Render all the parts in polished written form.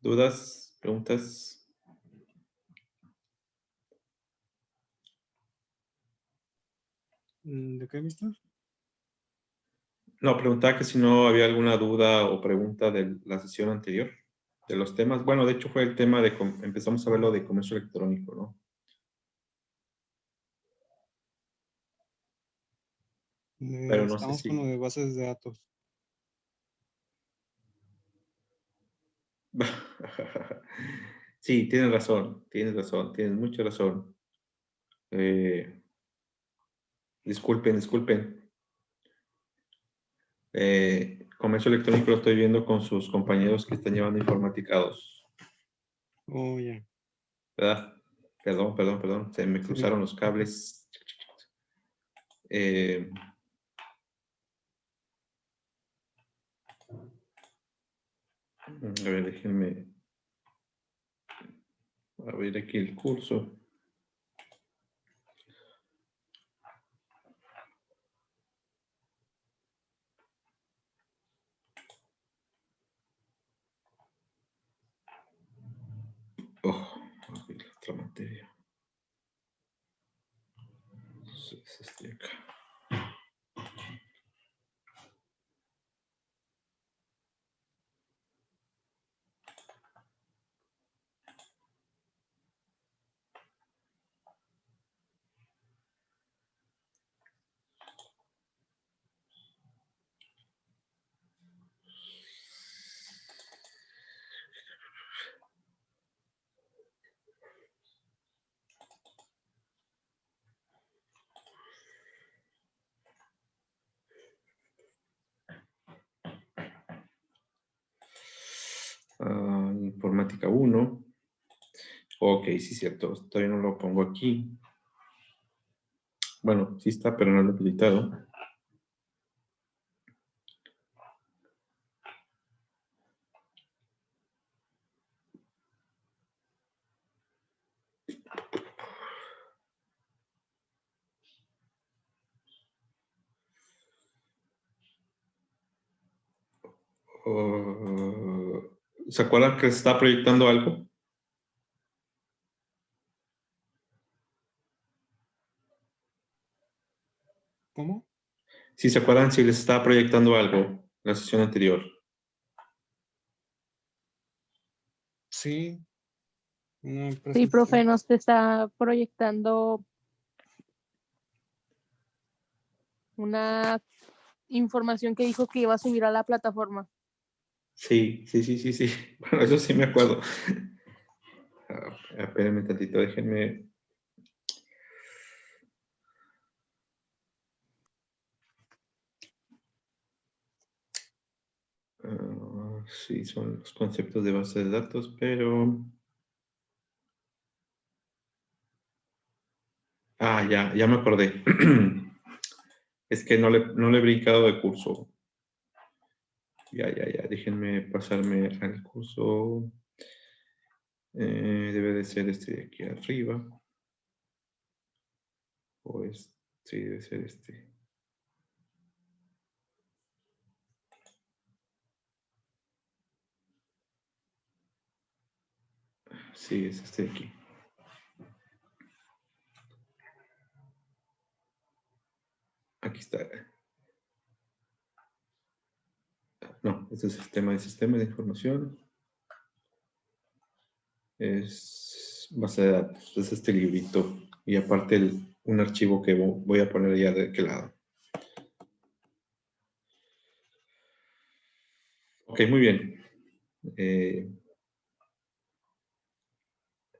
¿Dudas? ¿Preguntas? ¿De qué, mister? No, preguntaba que si no había alguna duda o pregunta de la sesión anterior, de los temas. Bueno, de hecho fue el tema de, empezamos a ver lo de comercio electrónico, ¿no? Pero no sé Estamos con lo si... de bases de datos. Sí, tienes razón, tienes mucha razón. Disculpen. Comercio electrónico lo estoy viendo con sus compañeros que están llevando informática 2, Oh, ya. ¿verdad? Perdón, se me Sí. cruzaron los cables. A ver, déjenme abrir aquí el curso. Oh, abrir la otra materia. Entonces, este acá. Informática 1. Ok, sí, cierto. Todavía no lo pongo aquí. Bueno, sí está, pero no lo he habilitado. ¿Se acuerdan que se está proyectando algo? ¿Cómo? Si se acuerdan, si les estaba proyectando algo la sesión anterior. Sí. Una Sí, presentación. profe, nos te está proyectando una información que dijo que iba a subir a la plataforma. Sí. Bueno, eso sí me acuerdo. Espérenme tantito, déjenme. Sí, son los conceptos de base de datos, pero... ya me acordé. Es que no le he brincado de curso. Ya. Déjenme pasarme al curso. Debe de ser este de aquí arriba. Sí, debe ser este. Sí, es este de aquí. Aquí está. No, este es el sistema de información. Es base de datos. Es este librito. Y aparte un archivo que voy a poner ya de aquel lado. Ok, muy bien.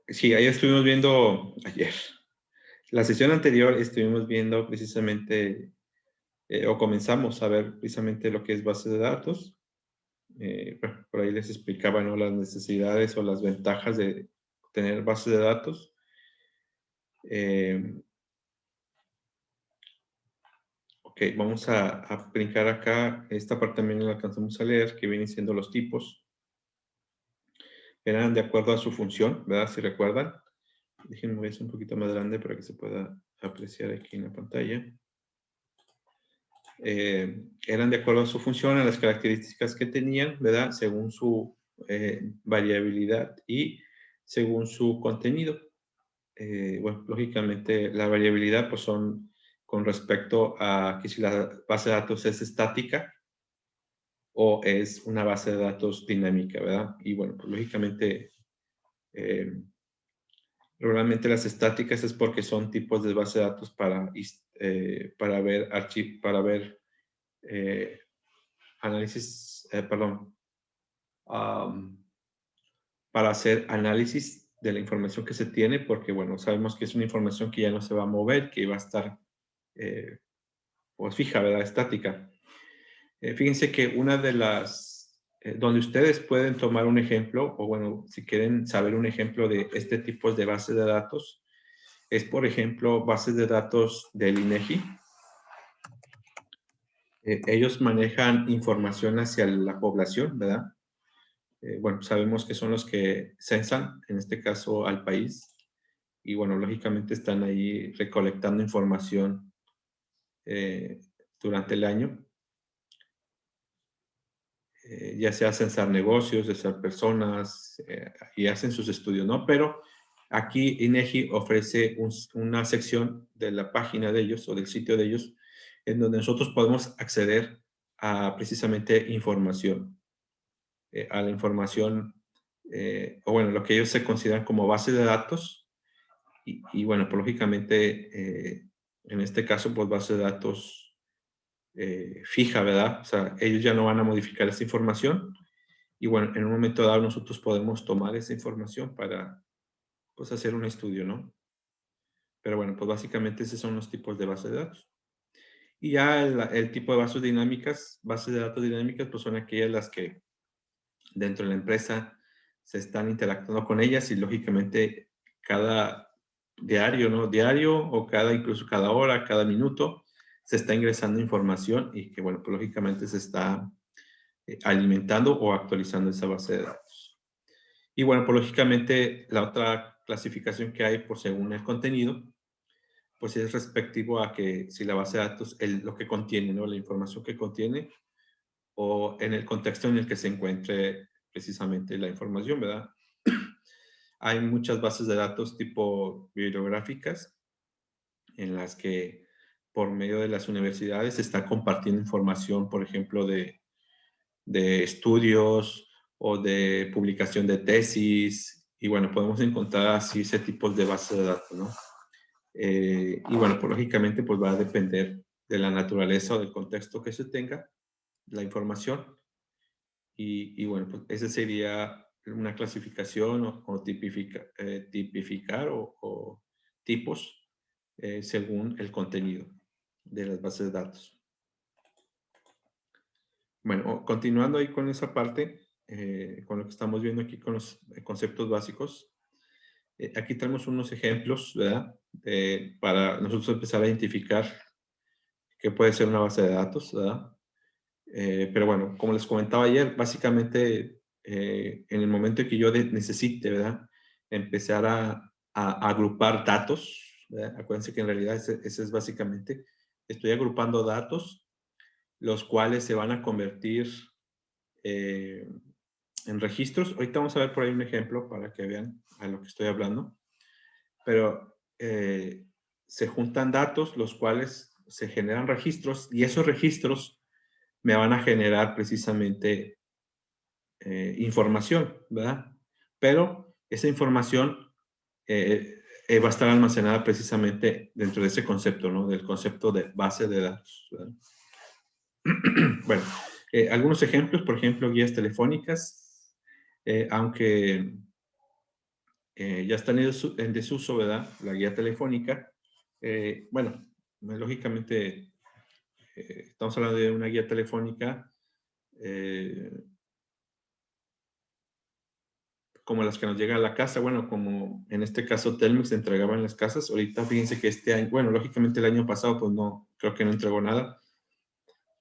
Sí, ahí estuvimos viendo ayer. La sesión anterior estuvimos viendo precisamente, o comenzamos a ver precisamente lo que es base de datos. Bueno, por ahí les explicaba, ¿no?, las necesidades o las ventajas de tener base de datos. Ok, vamos a brincar acá. Esta parte también la alcanzamos a leer, que vienen siendo los tipos. Eran de acuerdo a su función, ¿verdad? Si recuerdan. Déjenme ver un poquito más grande para que se pueda apreciar aquí en la pantalla. Eran de acuerdo a su función, a las características que tenían, ¿verdad? Según su variabilidad y según su contenido. Bueno, lógicamente la variabilidad pues son con respecto a que si la base de datos es estática o es una base de datos dinámica, ¿verdad? Y bueno, pues lógicamente normalmente las estáticas es porque son tipos de base de datos para ver análisis, perdón, para hacer análisis de la información que se tiene, porque bueno, sabemos que es una información que ya no se va a mover, que va a estar pues fija, ¿verdad? Estática. Fíjense que una de las, donde ustedes pueden tomar un ejemplo, o bueno, si quieren saber un ejemplo de este tipo de base de datos, es por ejemplo bases de datos del INEGI. Ellos manejan información hacia la población, ¿verdad? Bueno, sabemos que son los que censan, en este caso al país, y bueno, lógicamente están ahí recolectando información durante el año, ya sea censar negocios, censar personas, y hacen sus estudios, ¿no? Pero aquí INEGI ofrece una sección de la página de ellos o del sitio de ellos en donde nosotros podemos acceder a precisamente información, a la información, o bueno, lo que ellos se consideran como base de datos, y bueno, pues lógicamente, en este caso, pues base de datos fija, ¿verdad? O sea, ellos ya no van a modificar esa información, y bueno, en un momento dado nosotros podemos tomar esa información para, pues, hacer un estudio, ¿no? Pero bueno, pues básicamente esos son los tipos de base de datos. Y ya el tipo de bases de datos dinámicas, pues son aquellas las que dentro de la empresa se están interactuando con ellas y lógicamente cada diario, ¿no? Diario o incluso cada hora, cada minuto, se está ingresando información y que, bueno, pues lógicamente se está alimentando o actualizando esa base de datos. Y bueno, pues lógicamente la otra clasificación que hay por según el contenido, pues es respectivo a que si la base de datos, lo que contiene, ¿no? La información que contiene o en el contexto en el que se encuentre precisamente la información, ¿verdad? Hay muchas bases de datos tipo bibliográficas en las que por medio de las universidades se está compartiendo información, por ejemplo, de estudios o de publicación de tesis. Y bueno, podemos encontrar así ese tipo de bases de datos, ¿no? Y bueno, pues lógicamente pues va a depender de la naturaleza o del contexto que se tenga la información. Y bueno, pues esa sería una clasificación o tipificar o tipos según el contenido de las bases de datos. Bueno, continuando ahí con esa parte, con lo que estamos viendo aquí con los conceptos básicos, aquí tenemos unos ejemplos, ¿verdad? Para nosotros empezar a identificar qué puede ser una base de datos, ¿verdad? Pero bueno, como les comentaba ayer, básicamente en el momento en que yo necesite, ¿verdad? Empezar a agrupar datos, ¿verdad? Acuérdense que en realidad ese es básicamente, estoy agrupando datos, los cuales se van a convertir en registros. Ahorita vamos a ver por ahí un ejemplo para que vean a lo que estoy hablando. Pero se juntan datos, los cuales se generan registros, y esos registros me van a generar precisamente información, ¿verdad? Pero esa información va a estar almacenada precisamente dentro de ese concepto, ¿no? Del concepto de base de datos, ¿verdad? Bueno, algunos ejemplos, por ejemplo, guías telefónicas, aunque ya están en desuso, ¿verdad? La guía telefónica. Bueno, lógicamente estamos hablando de una guía telefónica como las que nos llegan a la casa, bueno, como en este caso Telmex entregaba en las casas. Ahorita fíjense que este año, bueno, lógicamente el año pasado pues no, creo que no entregó nada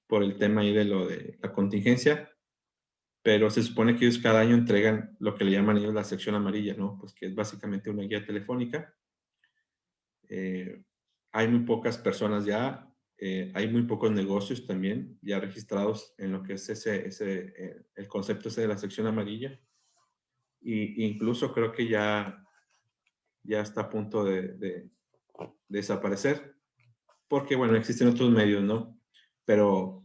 por el tema ahí de lo de la contingencia, pero se supone que ellos cada año entregan lo que le llaman ellos la sección amarilla, ¿no? Pues que es básicamente una guía telefónica. Hay muy pocas personas ya hay muy pocos negocios también ya registrados en lo que es el concepto ese de la sección amarilla. Y incluso creo que ya está a punto de desaparecer, porque, bueno, existen otros medios, ¿no? Pero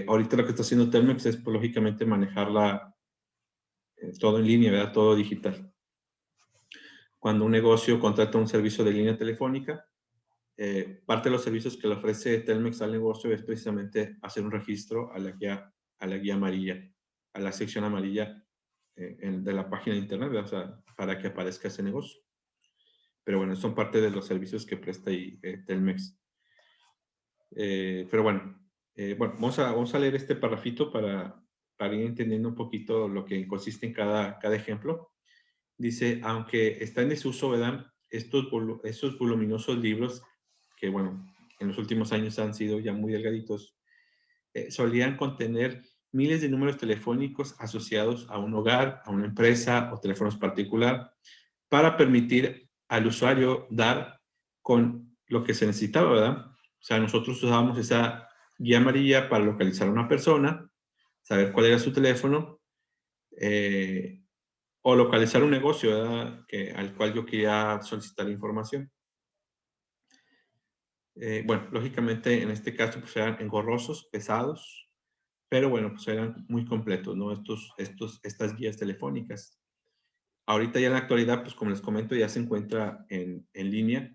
ahorita lo que está haciendo Telmex es, pues, lógicamente, manejarla todo en línea, ¿verdad? Todo digital. Cuando un negocio contrata un servicio de línea telefónica, parte de los servicios que le ofrece Telmex al negocio es precisamente hacer un registro a la guía amarilla, a la sección amarilla de la página de internet, ¿verdad? O sea, para que aparezca ese negocio. Pero bueno, son parte de los servicios que presta ahí Telmex. Pero bueno, vamos a leer este parrafito para ir entendiendo un poquito lo que consiste en cada ejemplo. Dice, aunque está en desuso, ¿verdad? Estos voluminosos libros, que, bueno, en los últimos años han sido ya muy delgaditos, solían contener miles de números telefónicos asociados a un hogar, a una empresa o teléfonos particular, para permitir al usuario dar con lo que se necesitaba, ¿verdad? O sea, nosotros usábamos esa guía amarilla para localizar a una persona, saber cuál era su teléfono, o localizar un negocio, ¿verdad? Al cual yo quería solicitar información. Bueno, lógicamente en este caso pues eran engorrosos, pesados, pero bueno, pues eran muy completos, ¿no? Estas guías telefónicas. Ahorita ya en la actualidad, pues como les comento, ya se encuentra en línea.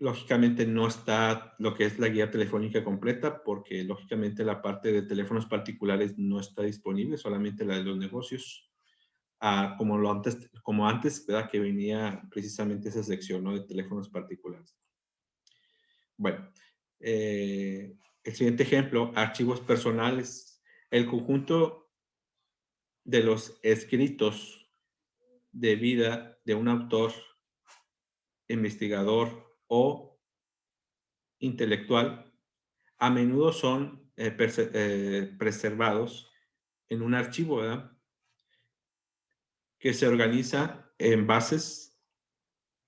Lógicamente no está lo que es la guía telefónica completa, porque lógicamente la parte de teléfonos particulares no está disponible, solamente la de los negocios. Como antes, ¿verdad? Que venía precisamente esa sección, ¿no? De teléfonos particulares. Bueno, el siguiente ejemplo, archivos personales. El conjunto de los escritos de vida de un autor, investigador o intelectual a menudo son preservados en un archivo, ¿verdad? Que se organiza en bases,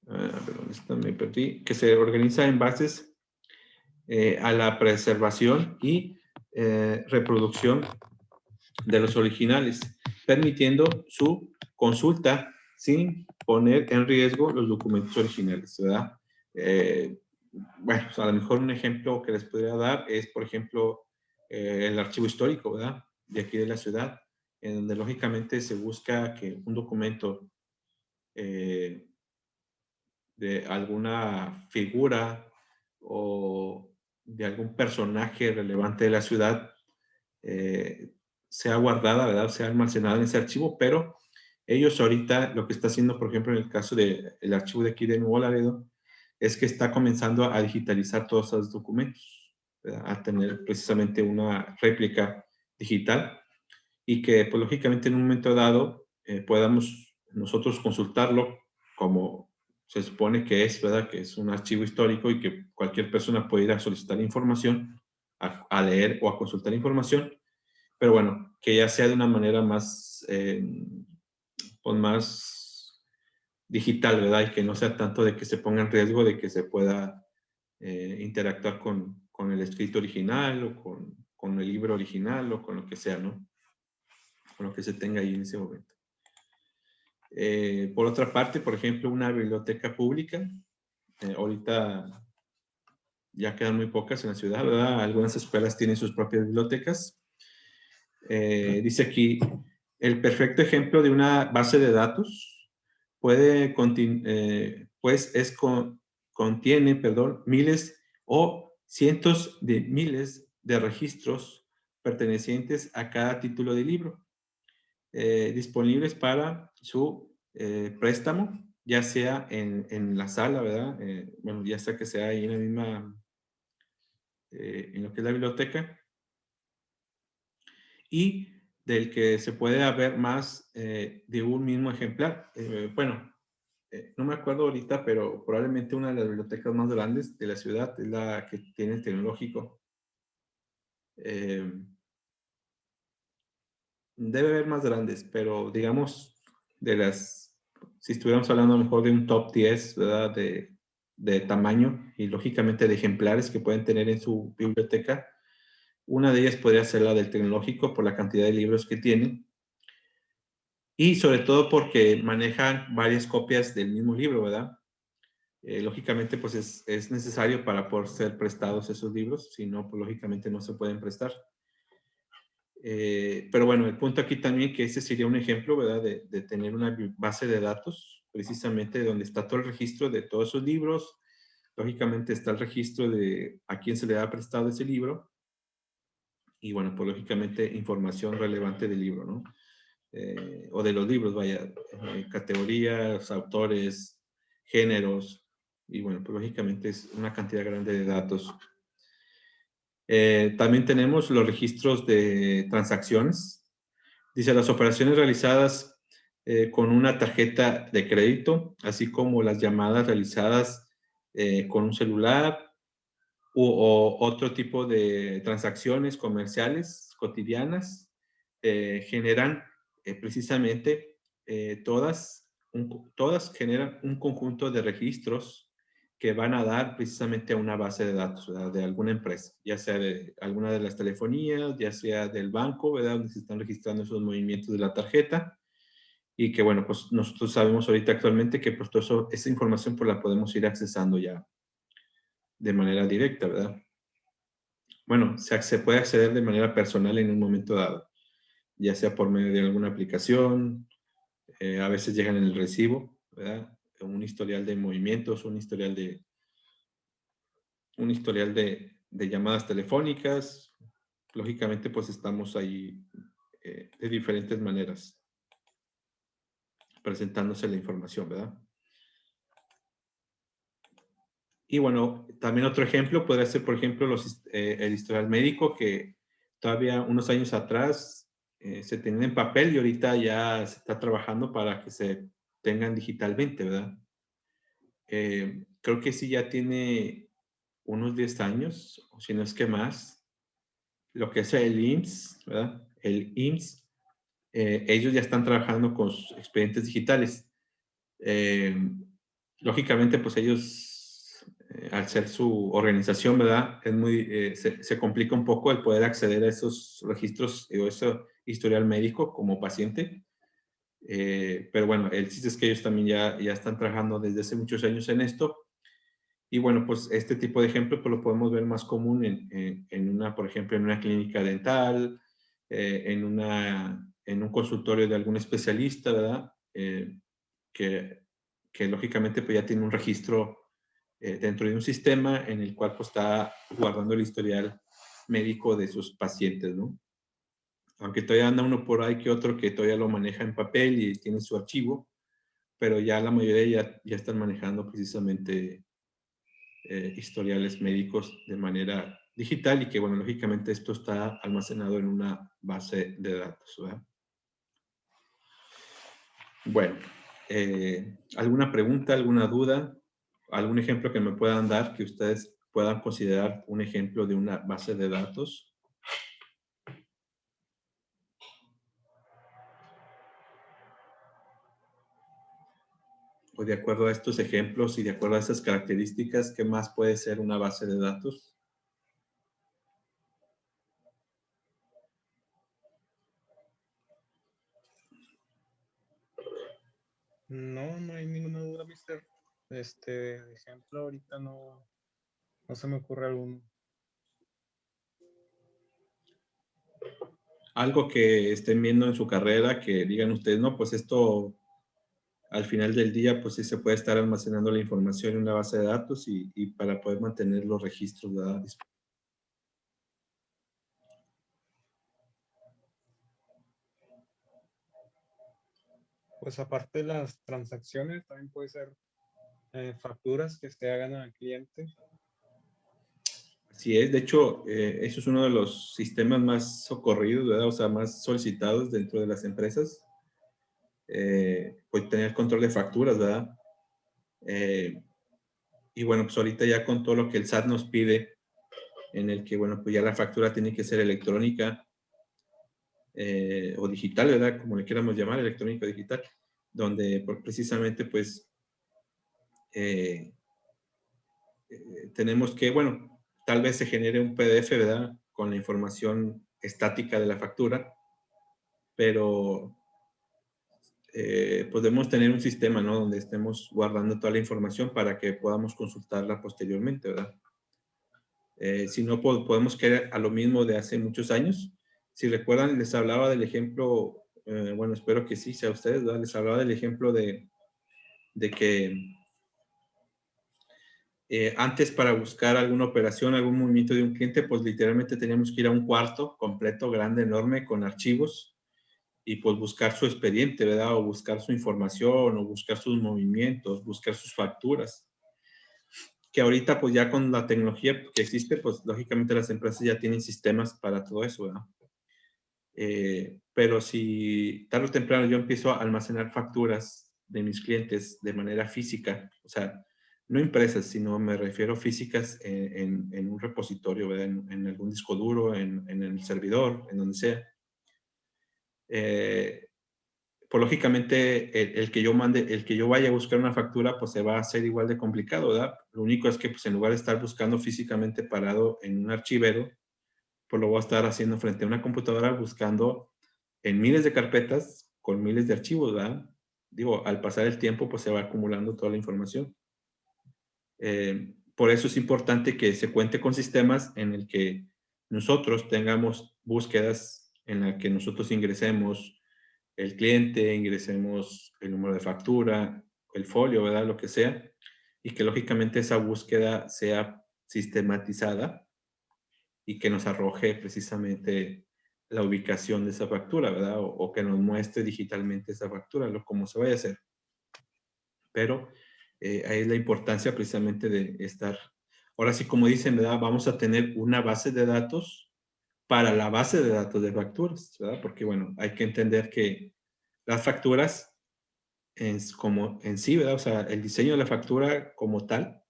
perdón, me perdí, que se organiza en bases a la preservación y reproducción de los originales, permitiendo su consulta sin poner en riesgo los documentos originales, ¿verdad? Bueno, pues a lo mejor un ejemplo que les podría dar es, por ejemplo, el archivo histórico, ¿verdad? De aquí de la ciudad, en donde lógicamente se busca que un documento de alguna figura o de algún personaje relevante de la ciudad sea guardada, ¿verdad? Sea almacenada en ese archivo, pero ellos ahorita lo que está haciendo, por ejemplo, en el caso del archivo de aquí de Nuevo Laredo, es que está comenzando a digitalizar todos esos documentos, ¿verdad? A tener precisamente una réplica digital y que, pues, lógicamente, en un momento dado podamos nosotros consultarlo como se supone que es, ¿verdad? Que es un archivo histórico y que cualquier persona puede ir a solicitar información, a leer o a consultar información, pero bueno, que ya sea de una manera más, pues más digital, ¿verdad? Y que no sea tanto de que se ponga en riesgo de que se pueda interactuar con el escrito original o con el libro original o con lo que sea, ¿no? Con lo que se tenga ahí en ese momento. Por otra parte, por ejemplo, una biblioteca pública, ahorita ya quedan muy pocas en la ciudad, ¿verdad? Algunas escuelas tienen sus propias bibliotecas. Dice aquí, el perfecto ejemplo de una base de datos contiene, perdón, miles o cientos de miles de registros pertenecientes a cada título de libro, disponibles para su préstamo, ya sea en la sala, ¿verdad? Bueno, ya sea que sea ahí en la misma, en lo que es la biblioteca, y del que se puede haber más de un mismo ejemplar. Bueno, no me acuerdo ahorita, pero probablemente una de las bibliotecas más grandes de la ciudad es la que tiene el tecnológico. Debe haber más grandes, pero digamos, si estuviéramos hablando a lo mejor de un top 10, ¿verdad? De de tamaño y lógicamente de ejemplares que pueden tener en su biblioteca. Una de ellas podría ser la del tecnológico por la cantidad de libros que tiene y sobre todo porque manejan varias copias del mismo libro, ¿verdad? Lógicamente, pues es necesario para poder ser prestados esos libros, si no, pues lógicamente no se pueden prestar. Pero bueno, el punto aquí también que ese sería un ejemplo, ¿verdad? De tener una base de datos, precisamente donde está todo el registro de todos esos libros. Lógicamente está el registro de a quién se le ha prestado ese libro. Y bueno, pues lógicamente información relevante del libro, ¿no? O de los libros, vaya, categorías, autores, géneros. Y bueno, pues lógicamente es una cantidad grande de datos. También tenemos los registros de transacciones. Dice, las operaciones realizadas con una tarjeta de crédito, así como las llamadas realizadas con un celular o otro tipo de transacciones comerciales cotidianas, generan precisamente todas generan un conjunto de registros que van a dar precisamente a una base de datos, ¿verdad? De alguna empresa, ya sea de alguna de las telefonías, ya sea del banco, ¿verdad? Donde se están registrando esos movimientos de la tarjeta. Y que, bueno, pues nosotros sabemos ahorita actualmente que pues esa información pues la podemos ir accesando ya de manera directa, ¿verdad? Bueno, se puede acceder de manera personal en un momento dado, ya sea por medio de alguna aplicación, a veces llegan en el recibo, ¿verdad? Un historial de movimientos, un historial de llamadas telefónicas. Lógicamente, pues estamos ahí de diferentes maneras presentándose la información, ¿verdad? Y bueno, también otro ejemplo podría ser, por ejemplo, el historial médico, que todavía unos años atrás se tenía en papel y ahorita ya se está trabajando para que se tengan digitalmente, ¿verdad? Creo que sí ya tiene unos 10 años, o si no es que más, lo que es el IMSS, ¿verdad? El IMSS, ellos ya están trabajando con sus expedientes digitales. Eh, Lógicamente, pues ellos, al ser su organización, ¿verdad? Se complica un poco el poder acceder a esos registros o ese historial médico como paciente. Pero bueno, el chiste es que ellos también ya están trabajando desde hace muchos años en esto. Y bueno, pues este tipo de ejemplo pues lo podemos ver más común por ejemplo, en una clínica dental, en un consultorio de algún especialista, ¿verdad? Que lógicamente pues ya tiene un registro dentro de un sistema en el cual pues está guardando el historial médico de sus pacientes, ¿no? Aunque todavía anda uno por ahí que otro que todavía lo maneja en papel y tiene su archivo, pero ya la mayoría ya están manejando precisamente historiales médicos de manera digital y que, bueno, lógicamente esto está almacenado en una base de datos, ¿verdad? Bueno, ¿alguna pregunta, alguna duda, algún ejemplo que me puedan dar que ustedes puedan considerar un ejemplo de una base de datos? O de acuerdo a estos ejemplos y de acuerdo a esas características, ¿qué más puede ser una base de datos? No hay ninguna duda, mister. De ejemplo, ahorita no se me ocurre alguno. Algo que estén viendo en su carrera, que digan ustedes, no, pues esto al final del día, pues sí se puede estar almacenando la información en una base de datos y para poder mantener los registros, ¿verdad? Pues aparte de las transacciones, también puede ser facturas que se hagan al cliente. Así es, de hecho, eso es uno de los sistemas más socorridos, ¿verdad? O sea, más solicitados dentro de las empresas. Pues tener control de facturas, ¿verdad? Y bueno, pues ahorita ya con todo lo que el SAT nos pide, en el que, bueno, pues ya la factura tiene que ser electrónica o digital, ¿verdad? Como le queramos llamar, electrónica o digital, donde precisamente, pues, tenemos que, bueno, tal vez se genere un PDF, ¿verdad? Con la información estática de la factura, pero podemos tener un sistema, ¿no? Donde estemos guardando toda la información para que podamos consultarla posteriormente, ¿verdad? Si no, podemos caer a lo mismo de hace muchos años. Si recuerdan, les hablaba del ejemplo, bueno, espero que sí sea ustedes, ¿verdad? Les hablaba del ejemplo de que antes para buscar alguna operación, algún movimiento de un cliente, pues literalmente teníamos que ir a un cuarto completo, grande, enorme, con archivos y pues buscar su expediente, ¿verdad? O buscar su información, o buscar sus movimientos, buscar sus facturas. Que ahorita pues ya con la tecnología que existe, pues lógicamente las empresas ya tienen sistemas para todo eso, ¿verdad? Pero si tarde o temprano yo empiezo a almacenar facturas de mis clientes de manera física, o sea, no impresas, sino me refiero físicas en un repositorio, ¿verdad? En algún disco duro, en el servidor, en donde sea. Pues lógicamente el que yo mande, el que yo vaya a buscar una factura, pues se va a hacer igual de complicado, ¿verdad? Lo único es que pues en lugar de estar buscando físicamente parado en un archivero, pues lo voy a estar haciendo frente a una computadora buscando en miles de carpetas con miles de archivos, ¿verdad? Digo, al pasar el tiempo, pues se va acumulando toda la información. Por eso es importante que se cuente con sistemas en el que nosotros tengamos búsquedas en la que nosotros ingresemos el cliente, ingresemos el número de factura, el folio, ¿verdad? Lo que sea, y que lógicamente esa búsqueda sea sistematizada y que nos arroje precisamente la ubicación de esa factura, ¿verdad? O que nos muestre digitalmente esa factura, lo como se vaya a hacer. Pero ahí es la importancia precisamente de estar. Ahora sí, como dicen, ¿verdad? Vamos a tener una base de datos para la base de datos de facturas, ¿verdad? Porque, bueno, hay que entender que las facturas como en sí, ¿verdad? O sea, el diseño de la factura como tal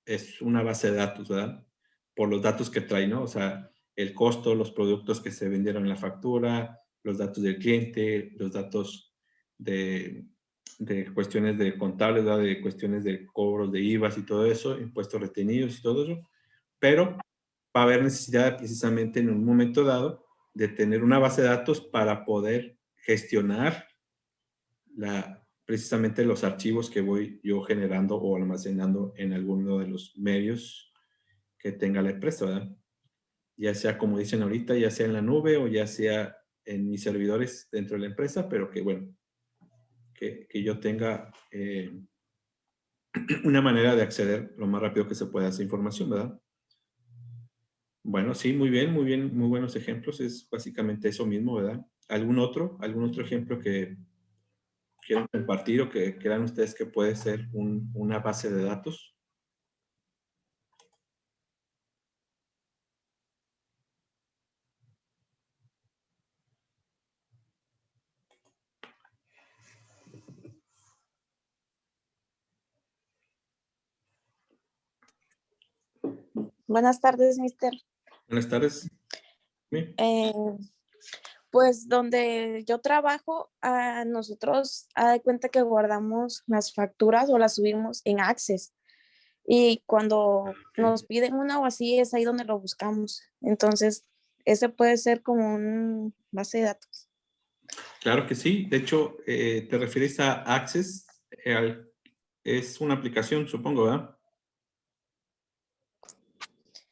es una base de datos, ¿verdad? Por los datos que trae, ¿no? O sea, el costo, los productos que se vendieron en la factura, los datos del cliente, los datos de, de cuestiones de contables, ¿verdad? De cuestiones de cobros de IVAs y todo eso, impuestos retenidos y todo eso. Pero va a haber necesidad precisamente en un momento dado de tener una base de datos para poder gestionar precisamente los archivos que voy yo generando o almacenando en alguno de los medios que tenga la empresa, ¿verdad? Ya sea como dicen ahorita, ya sea en la nube o ya sea en mis servidores dentro de la empresa, pero que bueno, que yo tenga una manera de acceder lo más rápido que se pueda a esa información, ¿verdad? Bueno, sí, muy bien, muy buenos ejemplos. Es básicamente eso mismo, ¿verdad? ¿Algún otro ejemplo que quieran compartir o que crean ustedes que puede ser una base de datos? Buenas tardes, mister. Buenas tardes. ¿Sí? Pues donde yo trabajo, nosotros de cuenta que guardamos las facturas o las subimos en Access. Y cuando nos piden una o así, es ahí donde lo buscamos. Entonces, ese puede ser como un base de datos. Claro que sí. De hecho, te refieres a Access. Es una aplicación, supongo, ¿verdad?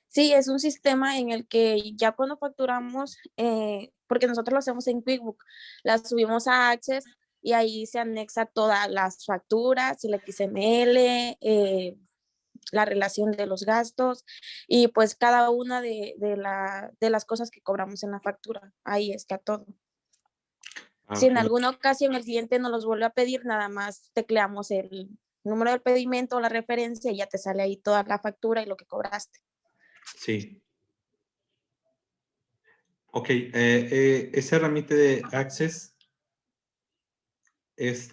Sí, es un sistema en el que ya cuando facturamos, porque nosotros lo hacemos en QuickBook, las subimos a Access y ahí se anexa todas las facturas, el XML, la relación de los gastos y pues cada una de las cosas que cobramos en la factura. Ahí está todo. Si en Ok. alguna ocasión el cliente nos los vuelve a pedir, nada más tecleamos el número del pedimento o la referencia y ya te sale ahí toda la factura y lo que cobraste. Sí. Ok. Esa herramienta de Access es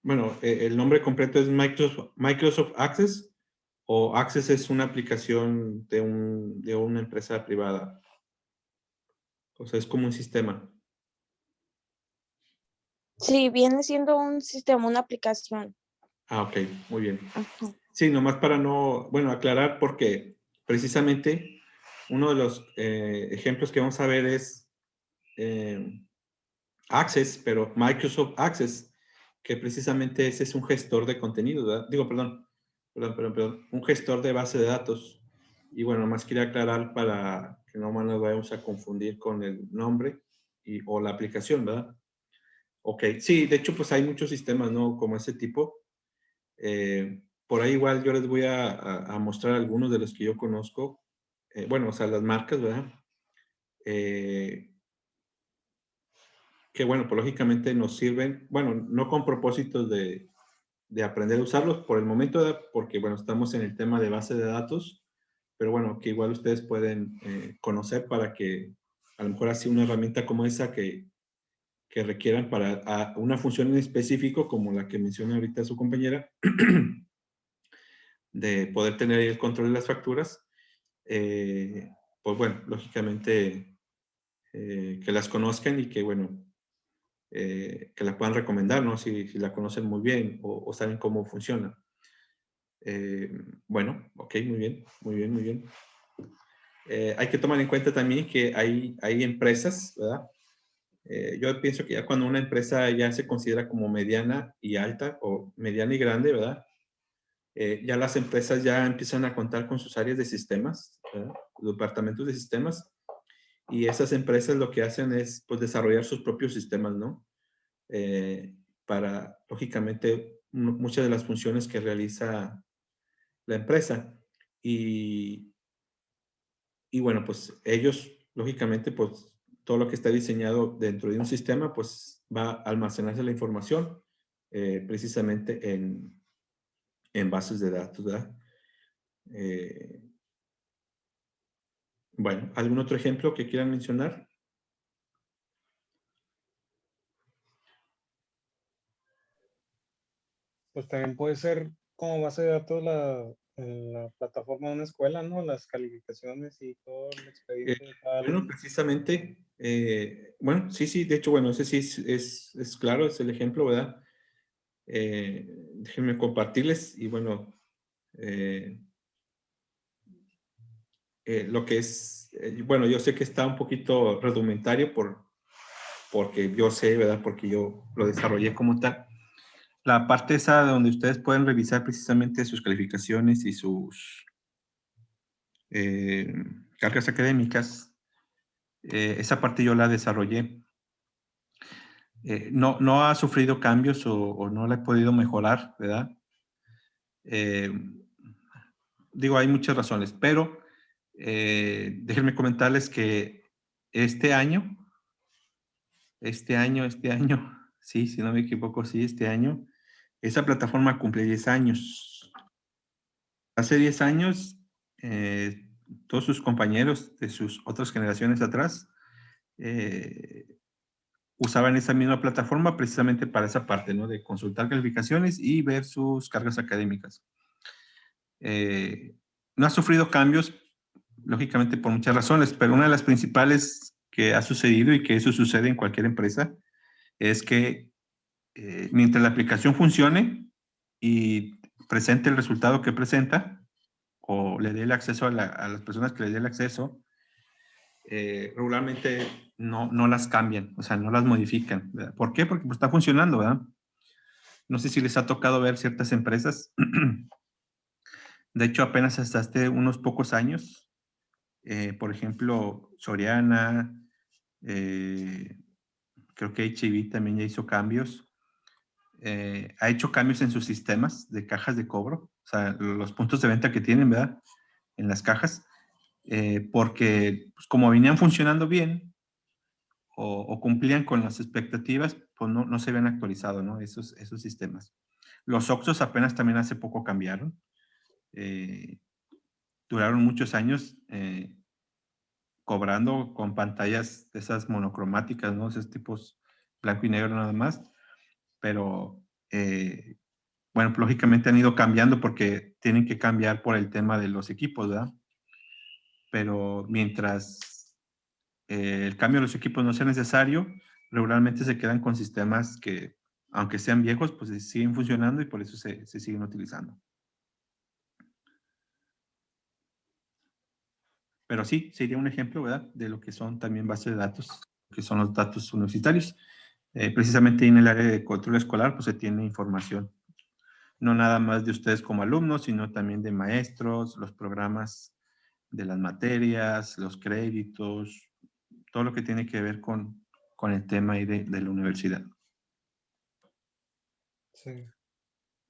bueno, el nombre completo es Microsoft Access, o Access es una aplicación de una empresa privada. O sea, es como un sistema. Sí, viene siendo un sistema, una aplicación. Ah, ok, muy bien. Ajá. Sí, nomás para no, bueno, aclarar porque precisamente uno de los ejemplos que vamos a ver es Access, pero Microsoft Access, que precisamente ese es un gestor de contenido, ¿verdad? Digo, perdón, un gestor de base de datos. Y bueno, nomás quería aclarar para que no nos vayamos a confundir con el nombre o la aplicación, ¿verdad? Ok, sí, de hecho, pues hay muchos sistemas, ¿no? Como ese tipo. Por ahí igual yo les voy a mostrar algunos de los que yo conozco. Bueno, o sea, las marcas, ¿verdad? Que bueno, pues lógicamente nos sirven, bueno, no con propósitos de aprender a usarlos por el momento, ¿verdad? Porque bueno, estamos en el tema de base de datos, pero bueno, que igual ustedes pueden conocer para que a lo mejor así una herramienta como esa que requieran para una función en específico, como la que menciona ahorita su compañera, de poder tener el control de las facturas, pues bueno, lógicamente que las conozcan y que bueno, que la puedan recomendar, ¿no? Si la conocen muy bien o saben cómo funciona. Bueno, ok, muy bien, muy bien, muy bien. Hay que tomar en cuenta también que hay empresas, ¿verdad? Yo pienso que ya cuando una empresa ya se considera como mediana y alta o mediana y grande, ¿verdad? Ya las empresas ya empiezan a contar con sus áreas de sistemas, ¿verdad? Departamentos de sistemas, y esas empresas lo que hacen es pues desarrollar sus propios sistemas, ¿no? Para, lógicamente, muchas de las funciones que realiza la empresa. Y bueno, pues ellos, lógicamente, pues todo lo que está diseñado dentro de un sistema, pues va a almacenarse la información precisamente en bases de datos, ¿verdad? Bueno, ¿algún otro ejemplo que quieran mencionar? Pues también puede ser como base de datos la plataforma de una escuela, ¿no? Las calificaciones y todo el Eh, expediente de cada bueno, alumno. precisamente, bueno, sí, de hecho, bueno, ese sí es claro, es el ejemplo, ¿verdad? Déjenme compartirles y bueno, lo que es, bueno, yo sé que está un poquito rudimentario porque yo sé, ¿verdad? Porque yo lo desarrollé como tal. La parte esa donde ustedes pueden revisar precisamente sus calificaciones y sus cargas académicas, esa parte yo la desarrollé. No ha sufrido cambios o no la he podido mejorar, ¿verdad? Digo, hay muchas razones, pero déjenme comentarles que este año, sí, si no me equivoco, sí, este año, esa plataforma cumple 10 años. Hace 10 años, todos sus compañeros de sus otras generaciones atrás usaban esa misma plataforma precisamente para esa parte, ¿no? De consultar calificaciones y ver sus cargas académicas. No ha sufrido cambios, lógicamente por muchas razones, pero una de las principales que ha sucedido y que eso sucede en cualquier empresa es que mientras la aplicación funcione y presente el resultado que presenta o le dé el acceso a las personas que le dé el acceso, regularmente no las cambian, o sea, no las modifican. ¿Verdad? ¿Por qué? Porque pues, está funcionando, ¿verdad? No sé si les ha tocado ver ciertas empresas. De hecho, apenas hasta hace unos pocos años, por ejemplo, Soriana, creo que H-E-B también ya hizo cambios. Ha hecho cambios en sus sistemas de cajas de cobro, o sea, los puntos de venta que tienen, ¿verdad? En las cajas, porque pues, como venían funcionando bien o cumplían con las expectativas, pues no se habían actualizado, ¿no? Esos sistemas. Los Oxxos apenas también hace poco cambiaron. Duraron muchos años cobrando con pantallas de esas monocromáticas, ¿no? Esos tipos blanco y negro nada más. Pero, bueno, lógicamente han ido cambiando porque tienen que cambiar por el tema de los equipos, ¿verdad? Pero mientras el cambio de los equipos no sea necesario, regularmente se quedan con sistemas que, aunque sean viejos, pues siguen funcionando y por eso se siguen utilizando. pero sí, sería un ejemplo, ¿verdad? De lo que son también bases de datos, que son los datos universitarios. Precisamente en el área de control escolar, pues se tiene información, no nada más de ustedes como alumnos, sino también de maestros, los programas de las materias, los créditos, todo lo que tiene que ver con el tema ahí de la universidad. Sí.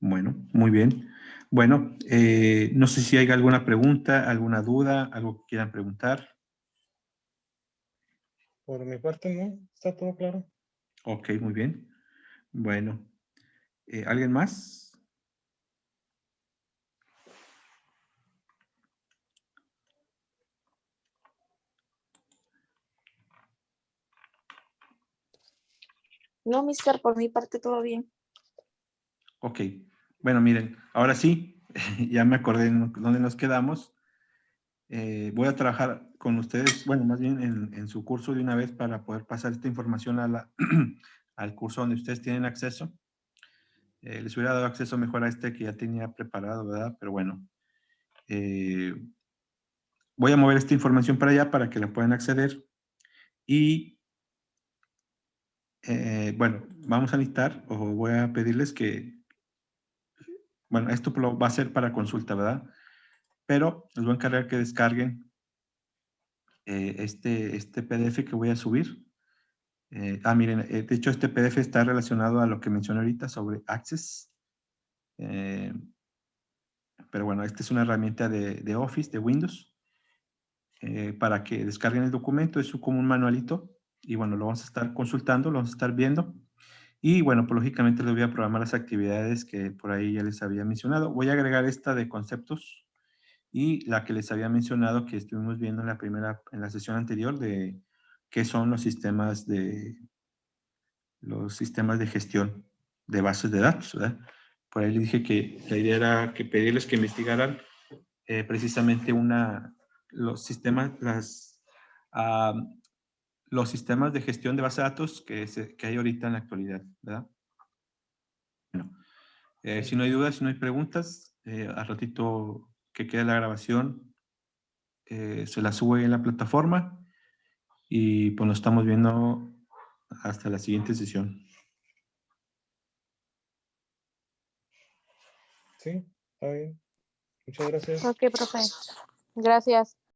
Bueno, muy bien. Bueno, no sé si hay alguna pregunta, alguna duda, algo que quieran preguntar. Por mi parte, no, está todo claro. Ok, muy bien. Bueno, ¿alguien más? No, mister, por mi parte todo bien. Ok. Bueno, miren, ahora sí, ya me acordé en dónde nos quedamos. Voy a trabajar con ustedes, bueno, más bien en su curso de una vez para poder pasar esta información al curso donde ustedes tienen acceso. Les hubiera dado acceso mejor a este que ya tenía preparado, ¿verdad? Pero bueno, voy a mover esta información para allá para que la puedan acceder. Y bueno, vamos a necesitar o voy a pedirles que, bueno, esto va a ser para consulta, ¿verdad? Pero les voy a encargar que descarguen este PDF que voy a subir. Miren, de hecho este PDF está relacionado a lo que mencioné ahorita sobre Access. Pero bueno, esta es una herramienta de Office, de Windows, para que descarguen el documento. Es como un manualito y bueno, lo vamos a estar consultando, lo vamos a estar viendo. Y bueno, pues lógicamente les voy a programar las actividades que por ahí ya les había mencionado. Voy a agregar esta de conceptos y la que les había mencionado que estuvimos viendo en la sesión anterior de qué son los sistemas de gestión de bases de datos, ¿verdad? Por ahí les dije que la idea era que pedirles que investigaran precisamente los sistemas, los sistemas de gestión de bases de datos que hay ahorita en la actualidad, ¿verdad? Bueno, si no hay dudas, si no hay preguntas, al ratito que quede la grabación, se la subo ahí en la plataforma y pues nos estamos viendo hasta la siguiente sesión. Sí, está bien. Muchas gracias. Ok, profe. Gracias.